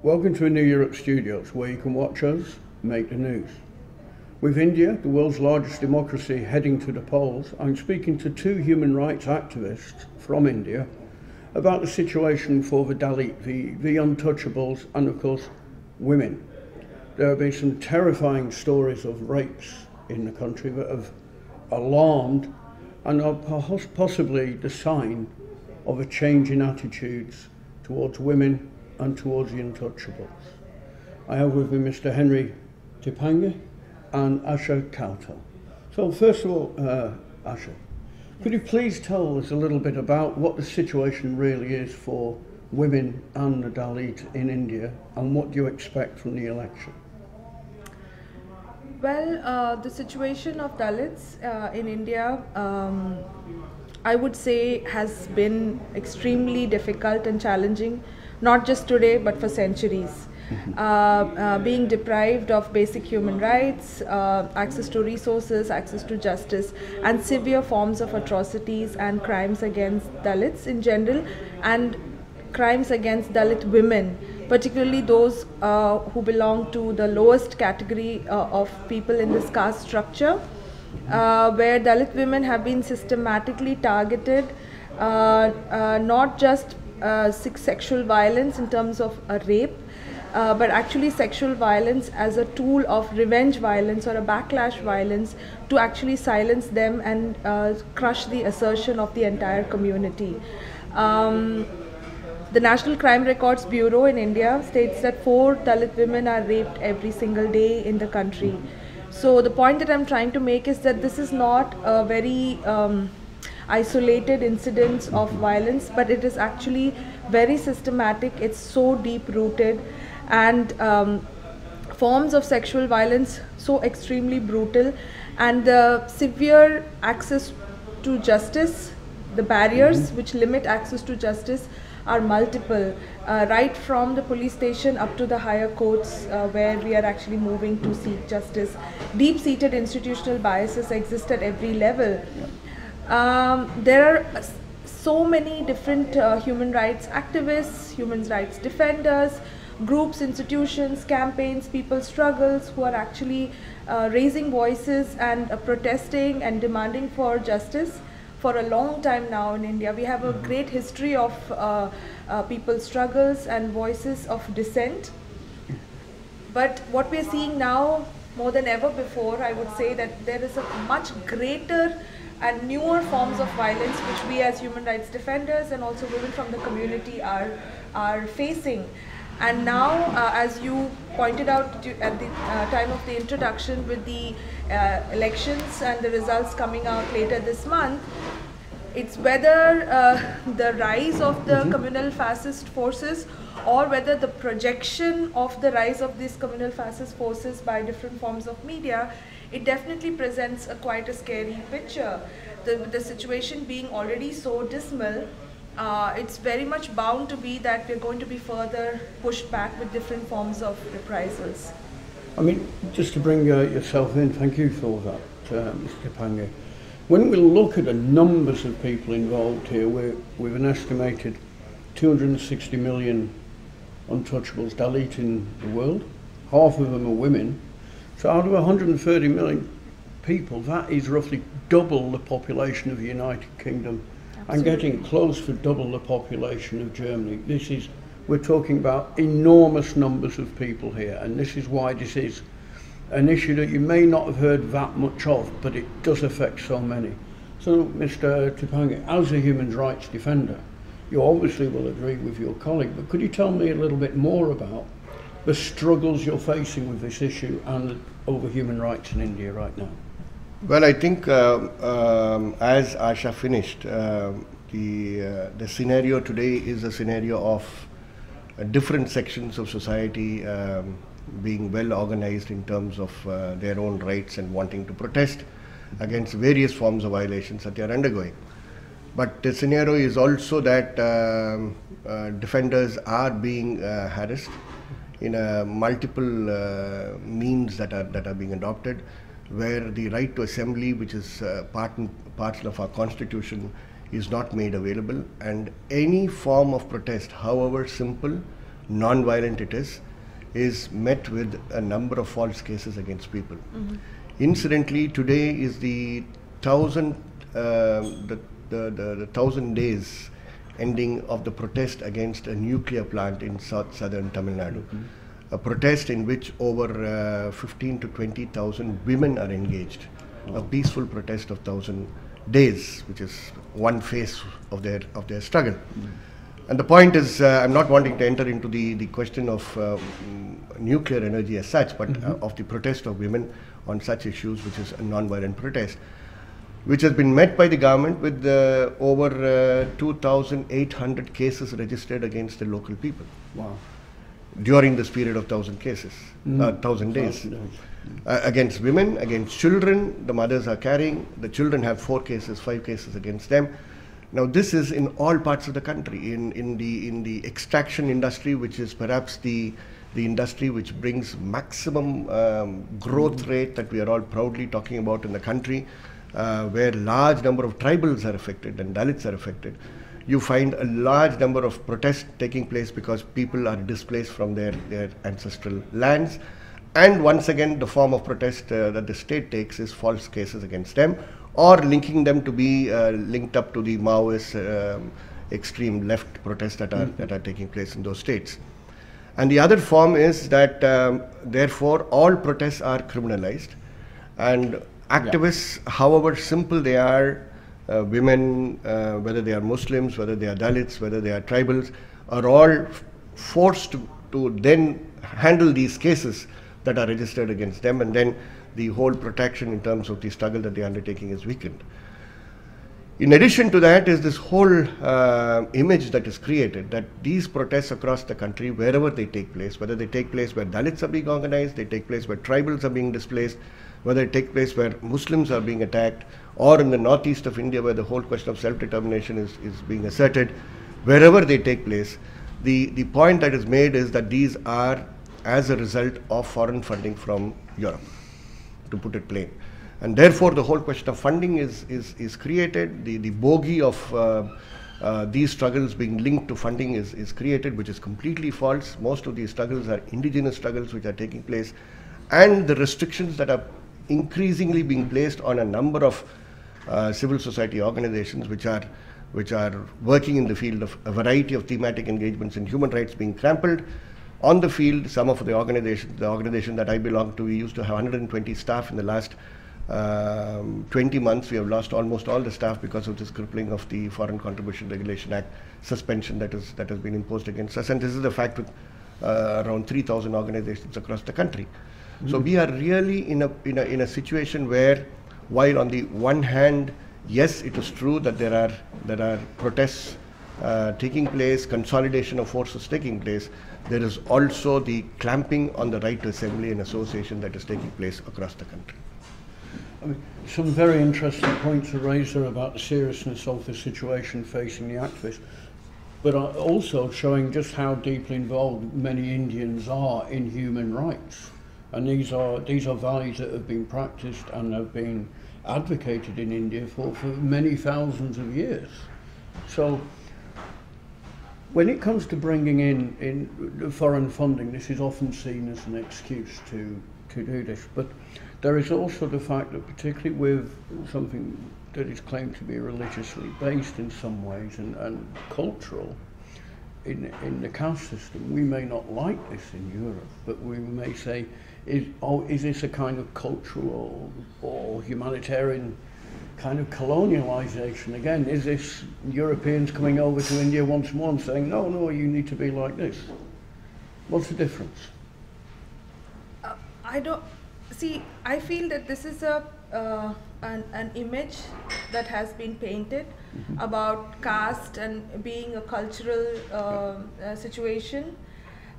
Welcome to New Europe Studios, where you can watch us make the news. With India, the world's largest democracy, heading to the polls, I'm speaking to two human rights activists from India about the situation for the Dalit, the untouchables, and of course, women. There have been some terrifying stories of rapes in the country that have alarmed and are possibly the sign of a change in attitudes towards women and towards the untouchables. I have with me Mr. Henri Tiphange and Asha Kowtal. So first of all, Asha, could you please tell us a little bit about what the situation really is for women and the Dalit in India, and what do you expect from the election? Well, the situation of Dalits in India, I would say, has been extremely difficult and challenging, not just today but for centuries. Being deprived of basic human rights, access to resources, access to justice, and severe forms of atrocities and crimes against Dalits in general, and crimes against Dalit women, particularly those who belong to the lowest category of people in this caste structure, where Dalit women have been systematically targeted, not just sexual violence in terms of a rape, but actually sexual violence as a tool of revenge violence or a backlash violence to actually silence them and crush the assertion of the entire community. The National Crime Records Bureau in India states that 4 Dalit women are raped every single day in the country. So the point that I'm trying to make is that this is not a very isolated incidents of violence, but it is actually very systematic. It's so deep rooted, and forms of sexual violence so extremely brutal, and the severe access to justice, the barriers which limit access to justice are multiple, right from the police station up to the higher courts, where we are actually moving to seek justice. Deep-seated institutional biases exist at every level. There are so many different human rights activists, human rights defenders, groups, institutions, campaigns, people's struggles who are actually raising voices and protesting and demanding for justice for a long time now in India. We have a great history of people's struggles and voices of dissent. But what we are seeing now, more than ever before, I would say that there is a much greater and newer forms of violence which we as human rights defenders and also women from the community are facing. And now, as you pointed out at the time of the introduction, with the elections and the results coming out later this month, it's whether the rise of the communal fascist forces, or whether the projection of the rise of these communal fascist forces by different forms of media, it definitely presents quite a scary picture. The situation being already so dismal, it's very much bound to be that we're going to be further pushed back with different forms of reprisals. I mean, just to bring yourself in, thank you for that, Mr. Tiphange. When we look at the numbers of people involved here, with an estimated 260 million untouchables Dalit in the world, half of them are women. So out of 130 million people, that is roughly double the population of the United Kingdom. Absolutely. And getting close to double the population of Germany. We're talking about enormous numbers of people here, and this is why this is an issue that you may not have heard that much of, but it does affect so many. So, Mr. Tiphange, as a human rights defender, you obviously will agree with your colleague, but could you tell me a little bit more about the struggles you're facing with this issue and over human rights in India right now? Well, I think as Asha finished, the scenario today is a scenario of different sections of society being well organized in terms of their own rights and wanting to protest against various forms of violations that they are undergoing. But the scenario is also that defenders are being harassed in multiple means that are being adopted, where the right to assembly, which is part and parcel of our constitution, is not made available, and any form of protest, however simple, non-violent it is met with a number of false cases against people. Incidentally, today is the 1,000 days ending of the protest against a nuclear plant in southern Tamil Nadu. A protest in which over 15 to 20,000 women are engaged. A peaceful protest of 1,000 days, which is one phase of their struggle. And the point is, I'm not wanting to enter into the question of nuclear energy as such, but of the protest of women on such issues, which is a non-violent protest, which has been met by the government with over 2,800 cases registered against the local people. Wow. During this period of 1,000 cases, 1,000 days. Against women, against children, the mothers are carrying, the children have 4 cases, 5 cases against them. Now this is in all parts of the country, in the extraction industry, which is perhaps the industry which brings maximum growth rate that we are all proudly talking about in the country, where large number of tribals are affected and Dalits are affected. You find a large number of protests taking place because people are displaced from their ancestral lands. And once again, the form of protest that the state takes is false cases against them, or linking them to be linked up to the Maoist extreme left protests that are taking place in those states. And the other form is that therefore all protests are criminalized, and activists, however simple they are, women, whether they are Muslims, whether they are Dalits, whether they are tribals, are all forced to then handle these cases that are registered against them, and then the whole protection in terms of the struggle that they are undertaking is weakened. In addition to that is this whole image that is created, that these protests across the country, wherever they take place, whether they take place where Dalits are being organized, they take place where tribals are being displaced, whether it takes place where Muslims are being attacked, or in the northeast of India where the whole question of self-determination is being asserted, wherever they take place, the point that is made is that these are as a result of foreign funding from Europe, to put it plain. And therefore the whole question of funding is created, the bogey of these struggles being linked to funding is created, which is completely false. Most of these struggles are indigenous struggles which are taking place, and the restrictions that are increasingly being placed on a number of civil society organizations which are working in the field of a variety of thematic engagements in human rights being trampled. On the field, some of the organization that I belong to, we used to have 120 staff. In the last 20 months, we have lost almost all the staff because of this crippling of the Foreign Contribution Regulation Act suspension that has been imposed against us. And this is the fact with around 3,000 organizations across the country. So we are really in a situation where, while on the one hand, yes, it is true that there are protests taking place, consolidation of forces taking place, there is also the clamping on the right to assembly and association that is taking place across the country. I mean, some very interesting points are raised there about the seriousness of the situation facing the activists, but also showing just how deeply involved many Indians are in human rights. And these are values that have been practiced and have been advocated in India for many thousands of years. So when it comes to bringing in foreign funding, this is often seen as an excuse to do this. But there is also the fact that, particularly with something that is claimed to be religiously based in some ways and cultural, in the caste system, we may not like this in Europe, but we may say, is this a kind of cultural or humanitarian kind of colonialization again? Is this Europeans coming over to India once more and saying, no, you need to be like this? What's the difference? I feel that this is an image that has been painted about caste and being a cultural situation.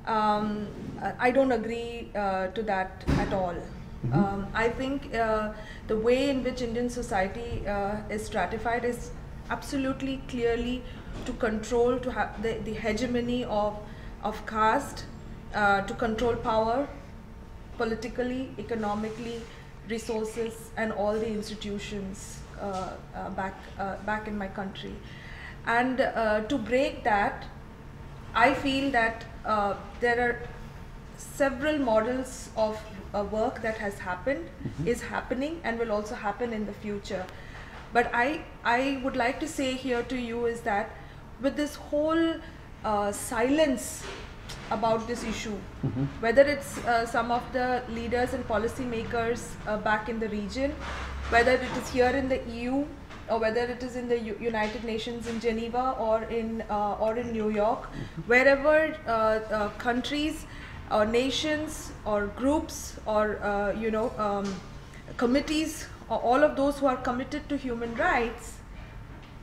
I don't agree to that at all. I think the way in which Indian society is stratified is absolutely clearly to control, to have the hegemony of caste, to control power, politically, economically, resources, and all the institutions back in my country. And to break that, I feel that there are several models of work that has happened, is happening, and will also happen in the future. But I would like to say here to you is that with this whole silence about this issue, whether it's some of the leaders and policymakers back in the region, whether it is here in the EU, or whether it is in the United Nations in Geneva or in New York, wherever countries or nations or groups or committees, or all of those who are committed to human rights,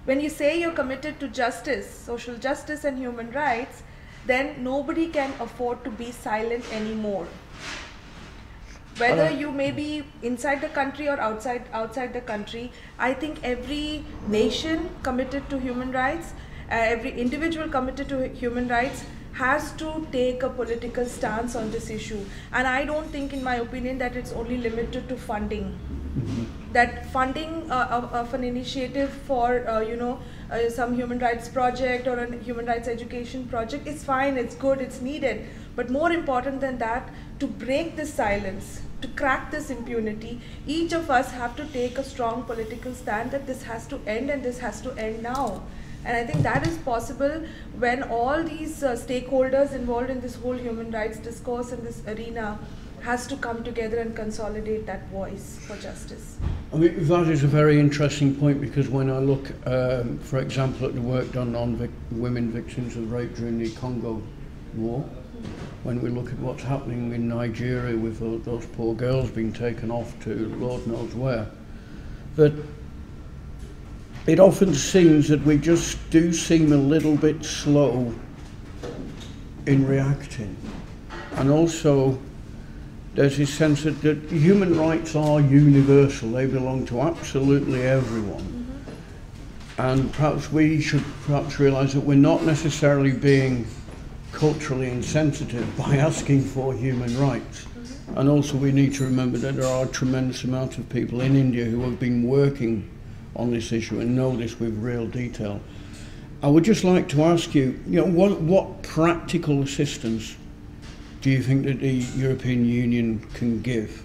when you say you're committed to justice, social justice and human rights, then nobody can afford to be silent anymore. Whether you may be inside the country or outside the country, I think every nation committed to human rights, every individual committed to human rights has to take a political stance on this issue. And I don't think, in my opinion, that it's only limited to funding. That funding of an initiative for some human rights project or a human rights education project is fine, it's good, it's needed. But more important than that, to break this silence, to crack this impunity, each of us have to take a strong political stand that this has to end, and this has to end now. And I think that is possible when all these stakeholders involved in this whole human rights discourse in this arena has to come together and consolidate that voice for justice. I mean, that is a very interesting point, because when I look, for example, at the work done on women victims of rape during the Congo War, when we look at what's happening in Nigeria with those poor girls being taken off to Lord knows where, that it often seems that we just do seem a little bit slow in reacting. And also, there's this sense that human rights are universal. They belong to absolutely everyone. And perhaps we should realise that we're not necessarily being culturally insensitive by asking for human rights. And also we need to remember that there are a tremendous amount of people in India who have been working on this issue and know this with real detail. I would just like to ask you, what practical assistance do you think that the European Union can give?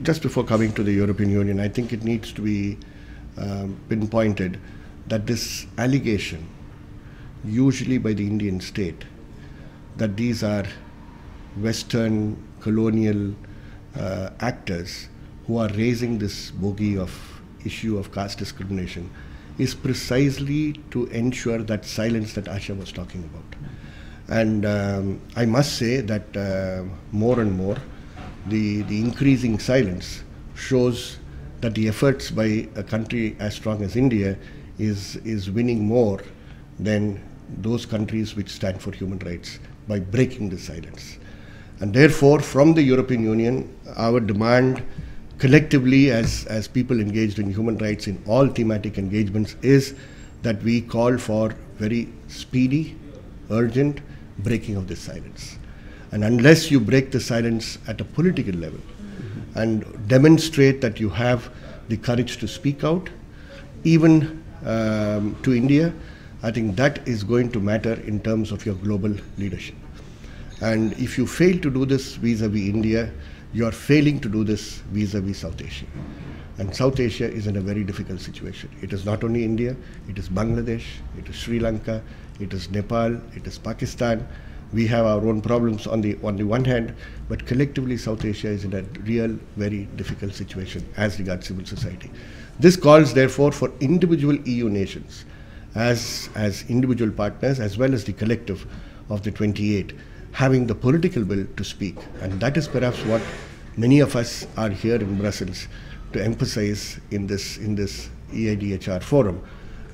Just before coming to the European Union, I think it needs to be pinpointed that this allegation, usually by the Indian state, that these are Western colonial actors who are raising this bogey of issue of caste discrimination, is precisely to ensure that silence that Asha was talking about. And I must say that more and more, the increasing silence shows that the efforts by a country as strong as India is winning more than those countries which stand for human rights by breaking the silence. And therefore, from the European Union, our demand collectively as people engaged in human rights in all thematic engagements is that we call for very speedy, urgent breaking of this silence. And unless you break the silence at a political level and demonstrate that you have the courage to speak out, even to India, I think that is going to matter in terms of your global leadership. And if you fail to do this vis-a-vis India, you are failing to do this vis-a-vis South Asia. And South Asia is in a very difficult situation. It is not only India, it is Bangladesh, it is Sri Lanka, it is Nepal, it is Pakistan. We have our own problems on the one hand, but collectively South Asia is in a real, very difficult situation as regards civil society. This calls therefore for individual EU nations as individual partners, as well as the collective of the 28, having the political will to speak. And that is perhaps what many of us are here in Brussels to emphasize in this EIDHR forum.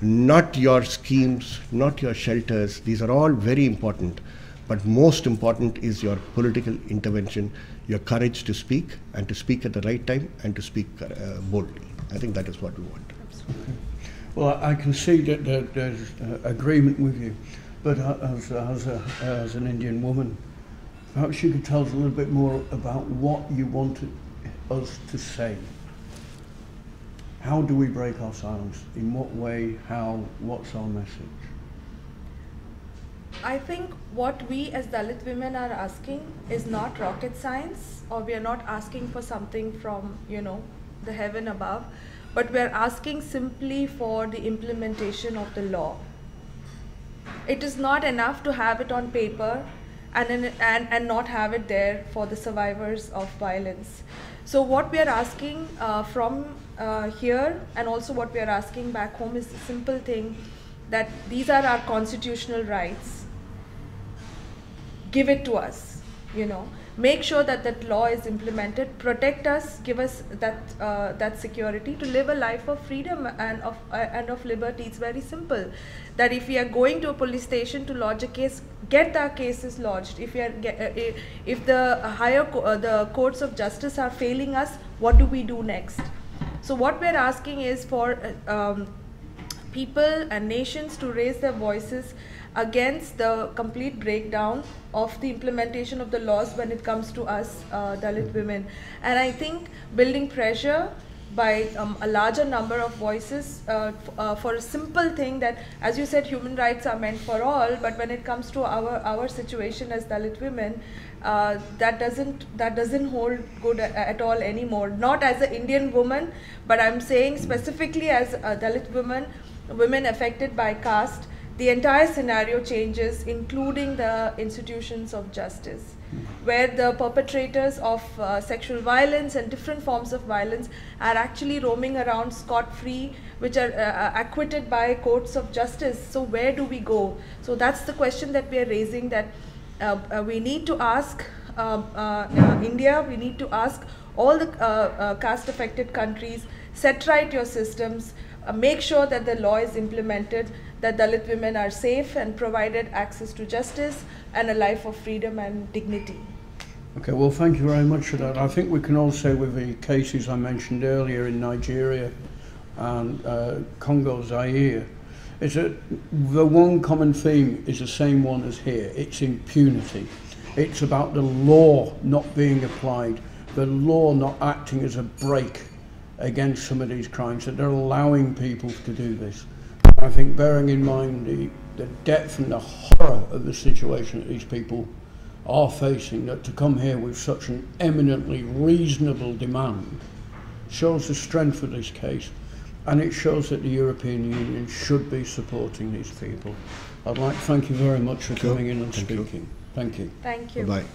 Not your schemes, not your shelters, these are all very important, but most important is your political intervention, your courage to speak, and to speak at the right time, and to speak boldly. I think that is what we want. Okay. Well, I can see that there's agreement with you, but as an Indian woman, perhaps you could tell us a little bit more about what you wanted us to say. How do we break our silence? In what way? How? What's our message? I think what we as Dalit women are asking is not rocket science, or we are not asking for something from, the heaven above, but we are asking simply for the implementation of the law. It is not enough to have it on paper and not have it there for the survivors of violence. So what we are asking from here, and also what we are asking back home, is a simple thing, that these are our constitutional rights. Give it to us, Make sure that that law is implemented, protect us, give us that security to live a life of freedom and of liberty. It's very simple. That if we are going to a police station to lodge a case, get our cases lodged. If the courts of justice are failing us, what do we do next? So what we're asking is for people and nations to raise their voices against the complete breakdown of the implementation of the laws when it comes to us Dalit women. And I think building pressure by a larger number of voices for a simple thing, that, as you said, human rights are meant for all, but when it comes to our situation as Dalit women, that doesn't hold good at all anymore. Not as an Indian woman, but I'm saying specifically as a Dalit women affected by caste. The entire scenario changes, including the institutions of justice, where the perpetrators of sexual violence and different forms of violence are actually roaming around scot-free, which are acquitted by courts of justice. So where do we go? So that's the question that we are raising, that we need to ask India, we need to ask all the caste-affected countries, set right your systems, make sure that the law is implemented, that Dalit women are safe and provided access to justice and a life of freedom and dignity. Okay, well, thank you very much for that. I think we can all say with the cases I mentioned earlier in Nigeria and Congo, Zaire, is that the one common theme is the same one as here. It's impunity. It's about the law not being applied, the law not acting as a brake against some of these crimes, that they're allowing people to do this. I think, bearing in mind the depth and the horror of the situation that these people are facing, that to come here with such an eminently reasonable demand shows the strength of this case, and it shows that the European Union should be supporting these people. I'd like to thank you very much for coming in and speaking. Thank you. Thank you. Bye-bye.